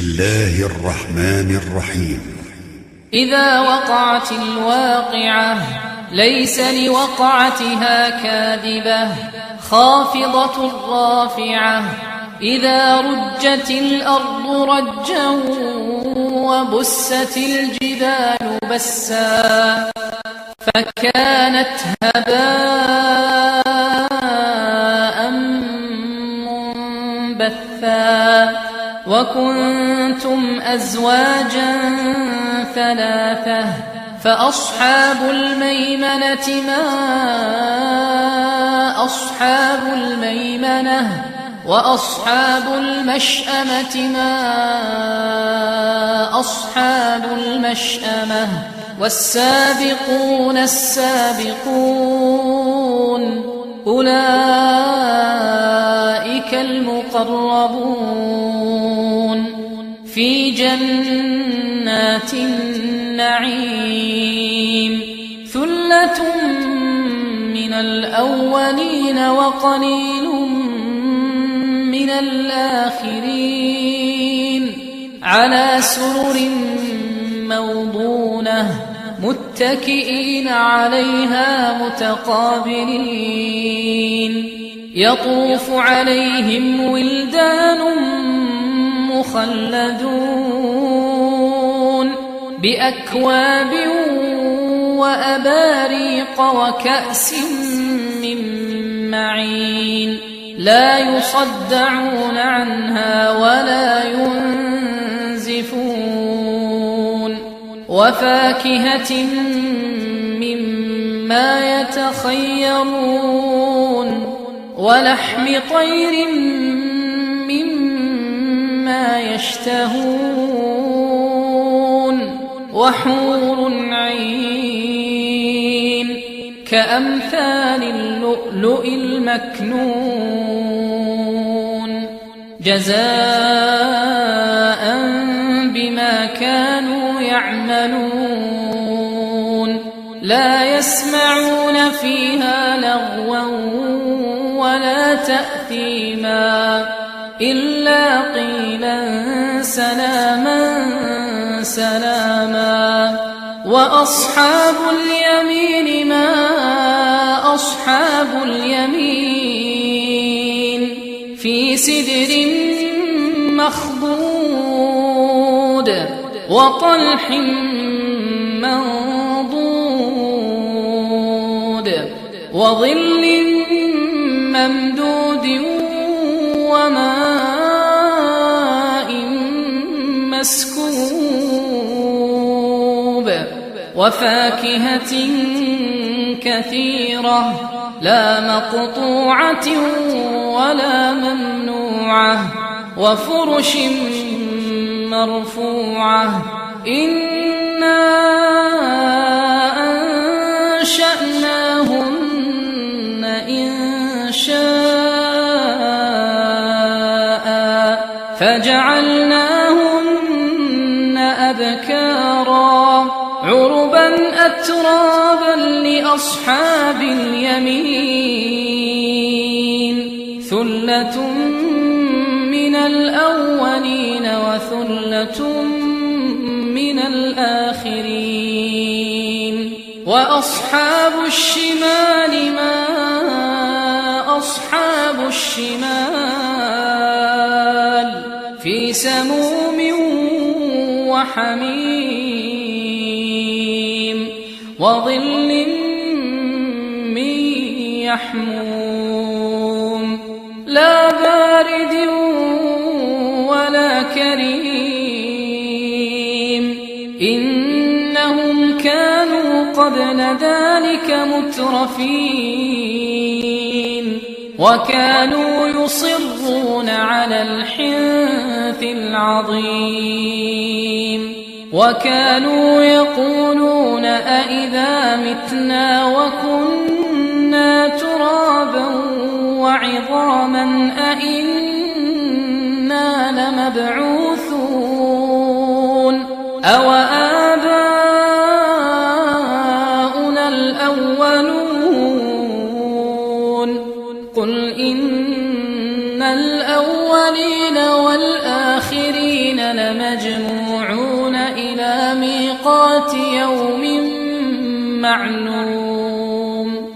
الله الرحمن الرحيم. إذا وقعت الواقعة ليس لوقعتها كاذبة خافضة رافعة. إذا رجت الأرض رجا وبست الجبال بسا فكانت هباء منبثا وكنتم أزواجا ثلاثة فأصحاب الميمنة ما أصحاب الميمنة وأصحاب المشأمة ما أصحاب المشأمة والسابقون السابقون أولئك المقربون في جنات النعيم. ثلة من الأولين وقليل من الآخرين على سرر موضونة متكئين عليها متقابلين. يطوف عليهم ولدان مخلدون بأكواب وأباريق وكأس من معين لا يصدعون عنها ولا ينزفون. وفاكهة مما يتخيرون ولحم طير مما يشتهون وحور عين كأمثال اللؤلؤ المكنون جزاء بما كانوا يعملون. لا يسمعون فيها لغوا ولا تأثيما إلا قيلا سلاما سلاما. وأصحاب اليمين ما أصحاب اليمين في سدر مخضود وطلح منضود وظل ممدود وماء مسكوب وفاكهة كثيرة لا مقطوعة ولا ممنوعة وفرش مرفوعة. إنا أنشأناهن إنشاء فجعلناهن أبكارا عربا أترابا لأصحاب اليمين. ثلة من الأولين وثلة من الآخرين. وأصحاب الشمال ما أصحاب الشمال في سموم وحميم وظل من يحموم لا بارد ولا كريم. إنهم كانوا قبل ذلك مترفين وكانوا يصرون على الحنث العظيم وكانوا يقولون أئذا متنا وكنا ترابا وعظاما أئنا لمبعوثون أو آباؤنا الأولون. قل إن الأولين والآخرين لمجموعون إلى ميقات يوم معلوم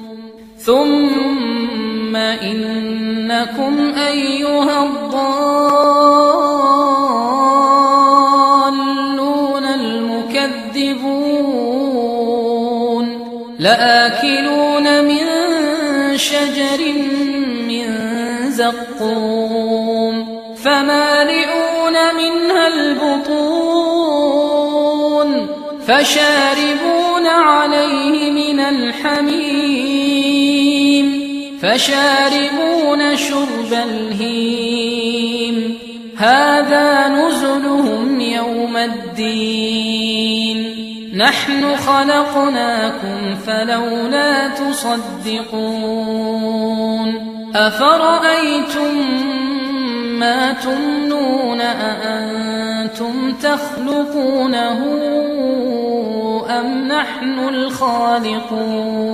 ثم إنكم أيها الضالون المكذبون لآكلون من شجر من زقوم فمالئون منها البطون فشاربون عليه من الحميم فشاربون شرب الهيم هذا نزلهم يوم الدين نحن خلقناكم فلولا تصدقون أفرأيتم ما تمنون أأنتم تخلقونه أم نحن الخالقون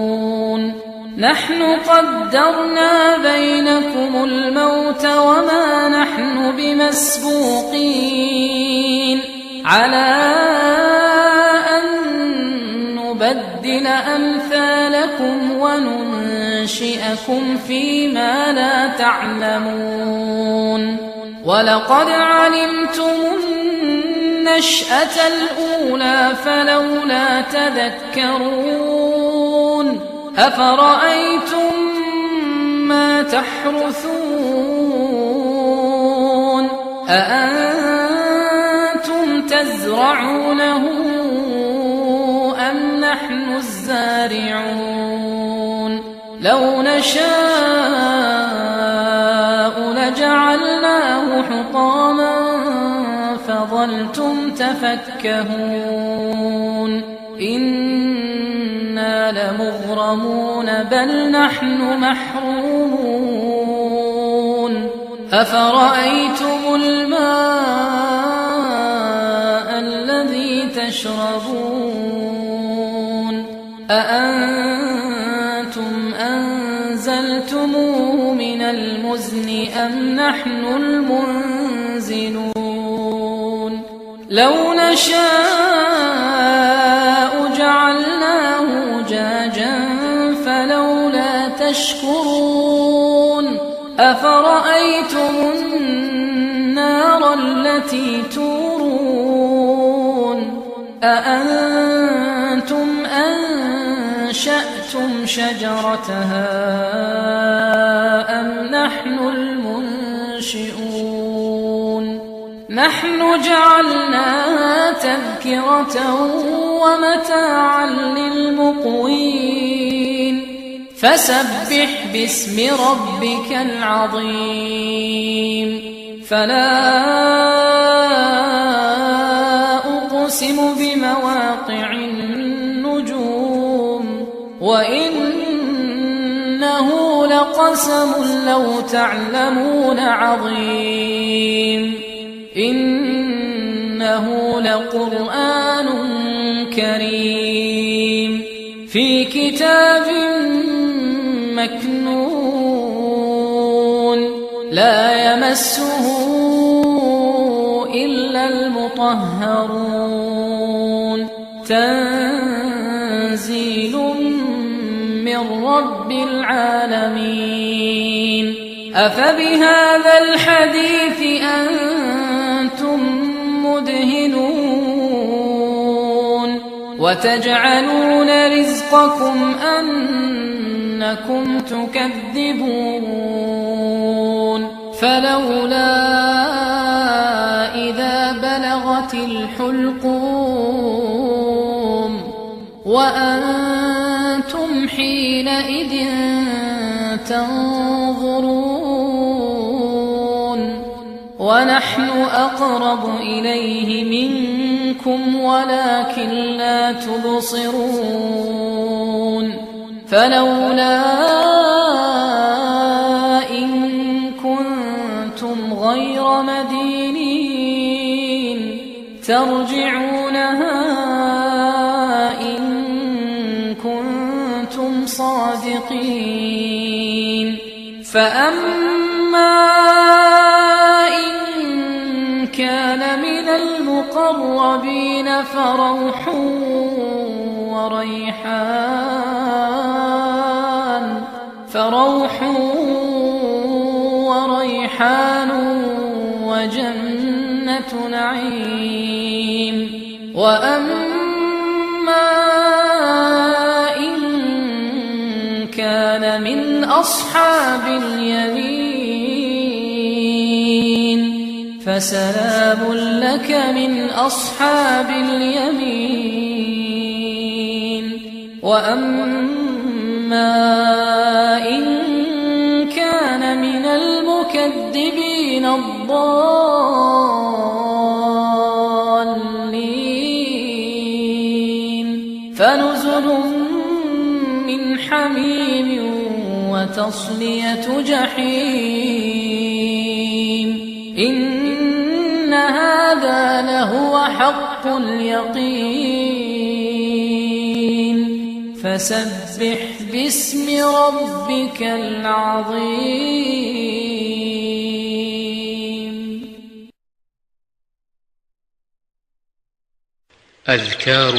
نحن قدرنا بينكم الموت وما نحن بمسبوقين على أن نبدل أمثالكم وننشئكم فيما لا تعلمون ولقد علمتم النشأة الأولى فلولا تذكرون أفرأيتم ما تحرثون أأنتم تزرعونه أم نحن الزارعون لو نشاء لجعلناه حطاما فظلتم تفكهون إنا لمغرمون بل نحن محرومون أفرأيتم الماء الذي تشربون أأنتم أنزلتموه من المزن أم نحن المنزلون لو نشاء جعلناه أجاجا فلولا تشكرون أفرأيتم النار التي تورون أأنتم أنشأتم شجرتها أم نحن المنشئون نحن جعلناها تذكرة ومتاعا للمقوين فسبح باسم ربك العظيم فلا أقسم بمواقع النجوم وإنه لقسم لو تعلمون عظيم إنه لقرآن كريم في كتاب مكنون لا يمسه إلا المطهرون تنزيل من رب العالمين أفبهذا الحديث أنتم مدهنون وتجعلون رزقكم أنكم تكذبون فلولا إذا بلغت الحلقوم وأنتم حينئذ تنظرون ونحن أقرب إليه منكم ولكن لا تبصرون فلولا إن كنتم غير مدينين ترجعونها إن كنتم صادقين فأما إن كان من المقربين فروح وريحان وجنة نعيم. وأما إن كان من أصحاب اليمين فسلام لك من أصحاب اليمين. وأما إن كان من المكذبين الضالين فنزل من حميم وتصلية جحيم. إن هذا لهو حق اليقين. فسبح باسم ربك العظيم. أذكار